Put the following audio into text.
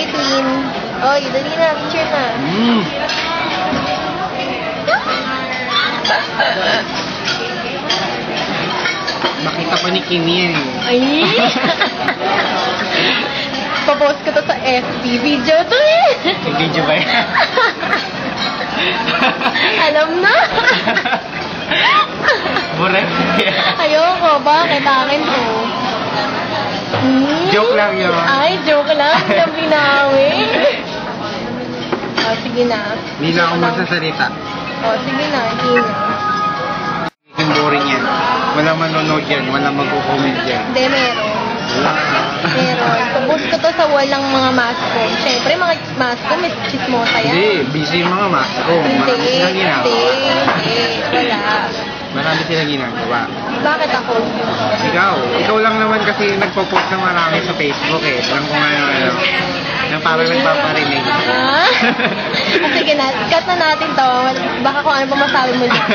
Hi, Twin. Oy, dali na. Picture na. Makita pa ni Kimi yan. Ay! Papost ko to sa FB. Video to eh! Yung video ba yan? Alam na! Burek? Ayoko. Bakit? Akin to. Joke lang yun. Ay, joke lang. Yung binawi. Sige na. Hindi na ako magsasalita. Sige na. Hindi na. Yung boring yan. Walang manonood yan. Walang mag-comment yan. Hindi, meron. Wala. Meron. Papost ko to sa walang mga masko. Siyempre, mga masko, may chismosa yan. Hindi. Busy yung mga masko. Marami silang ginagawa. Hindi. Wala. Marami silang ginagawa. Bakit ako? Ikaw. Ikaw lang naman kasi nagpo-post na marami sa Facebook eh. Alam ko nga ano. Yung parang nagpaparinig. Sige na. Cut na natin to. Baka kung ano pa masabi mo dito.